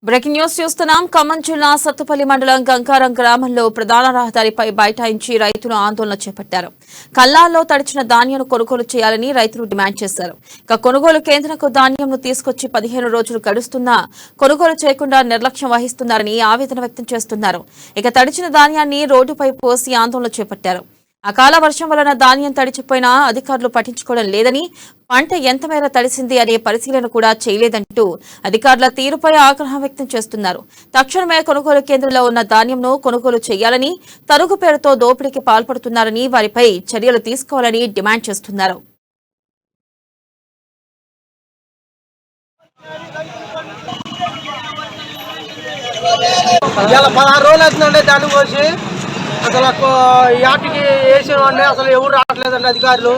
Breaking news చూస్తున్నాం. ఖమ్మం జిల్లా సత్తుపల్లి మండలం గంగారం గ్రామంలో ప్రధాన రహదారిపై బైఠాయించి రైతులు ఆందోళన చేపట్టారు. కల్లాల్లో తడిచిన ధాన్యం కొనుగోలు చేయాలని రైతులు డిమాండ్ చేశారు. ఇక కొనుగోలు కేంద్రంకు ధాన్యంను తీసుకొచ్చి 15 రోజులు గడుస్తున్నా కొనుగోలు చేయకుండా నిర్లక్ష్యం వహిస్తున్నారని ఆవేదన వ్యక్తం చేస్తున్నారు. ఇక తడిచిన ధాన్యాన్ని రోడ్డుపై పోసి ఆందోళన చేపట్టారు. అకాల వర్షం వలన ధాన్యం తడిచిపోయినా అధికారులు పట్టించుకోవడం లేదని, పంట ఎంత మేర తడిసింది అనే పరిశీలన కూడా చేయలేదంటూ అధికారుల తీరుపై ఆగ్రహం వ్యక్తం చేస్తున్నారు. తక్షణమే కొనుగోలు కేంద్రంలో ఉన్న ధాన్యంను కొనుగోలు చేయాలని, తరుగు పేరుతో దోపిడీకి పాల్పడుతున్నారని, వారిపై చర్యలు తీసుకోవాలని డిమాండ్ చేస్తున్నారు. అసలు యాటికి వేసిన వాడిని అసలు ఎవరు రావట్లేదండి. అధికారులు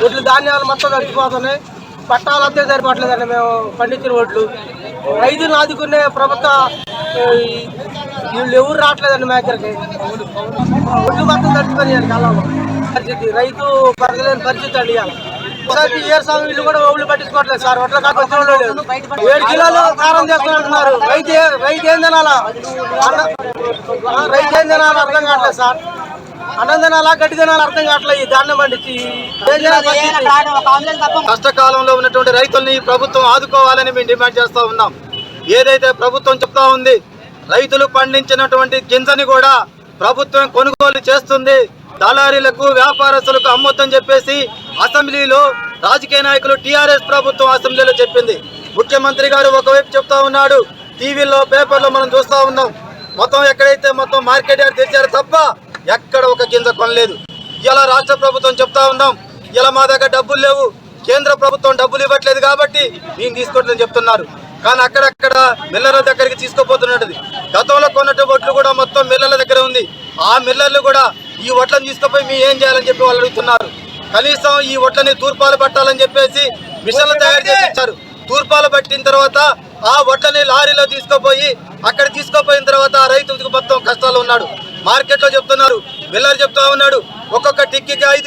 ఒడ్లు ధాన్యాలు మొత్తం తడిచిపోతున్నాయి. పట్టాలు అంతే సరిపడలేదండి. మేము పండించిన ఒడ్లు రైతులను ఆదుకునే ప్రభుత్వ వీళ్ళు ఎవరు రావట్లేదండి. మేకర్కి ఒడ్లు మొత్తం తడిచిపోయాయండి. కాలంలో పరిస్థితి రైతు పడలేని పరిస్థితి అండి. ఇయర్ సాగు వీళ్ళు కూడా ఒళ్ళు పట్టించుకోవట్లేదు సార్. ఒడ్ల కాక 7 కిలోలు కారం చేసుకుంటున్నారు. రైతు ఏం తినాలా, రైతు ఏం తినాలో అర్థం కావట్లేదు సార్. అన్నం తినాలా గడ్డి తినాలా అర్థం కావట్లేదు. ఈ ధాన్యం పండించి కష్టకాలంలో ఉన్నటువంటి రైతుల్ని ప్రభుత్వం ఆదుకోవాలని మేము డిమాండ్ చేస్తా ఉన్నాం. ఏదైతే ప్రభుత్వం చెప్తా ఉంది, రైతులు పండించినటువంటి గింజని కూడా ప్రభుత్వం కొనుగోలు చేస్తుంది, దళారీలకు వ్యాపారస్తులకు అమ్మొద్దని చెప్పేసి అసెంబ్లీలో రాజకీయ నాయకులు టీఆర్ఎస్ ప్రభుత్వం అసెంబ్లీలో చెప్పింది. ముఖ్యమంత్రి గారు ఒకవైపు చెప్తా ఉన్నాడు, టీవీలో పేపర్లో మనం చూస్తా ఉన్నాం. మొత్తం ఎక్కడైతే మొత్తం మార్కెట్ యార్డ్ తెచ్చారు తప్ప ఎక్కడ ఒక గింజ కొనలేదు. ఇలా రాష్ట్ర ప్రభుత్వం చెప్తా ఉన్నాం, ఇలా మా దగ్గర డబ్బులు లేవు, కేంద్ర ప్రభుత్వం డబ్బులు ఇవ్వట్లేదు కాబట్టి మేము తీసుకోవట్లేదని చెప్తున్నారు. కానీ అక్కడక్కడ మిల్లర్ల దగ్గరికి తీసుకుపోతున్నది. గతంలో కొన్నట్టు వడ్లు కూడా మొత్తం మిల్లర్ల దగ్గర ఉంది. ఆ మిల్లర్లు కూడా ఈ వడ్లను తీసుకుపోయి మేము ఏం చేయాలని చెప్పి వాళ్ళు అడుగుతున్నారు. కనీసం ఈ వడ్లని తూర్పాలు పట్టాలని చెప్పేసి మిషన్లు తయారు చేసి ఇచ్చారు. తూర్పాలు పట్టిన తర్వాత ఆ వడ్లని లారీలో తీసుకుపోయి అక్కడ తీసుకుపోయిన తర్వాత ఆ రైతులకు మొత్తం కష్టాలు ఉన్నాడు. మార్కెట్లో చెప్తున్నారు, మిల్లర్ చెప్తా ఉన్నాడు, ఒక్కొక్క టిక్కీకి 5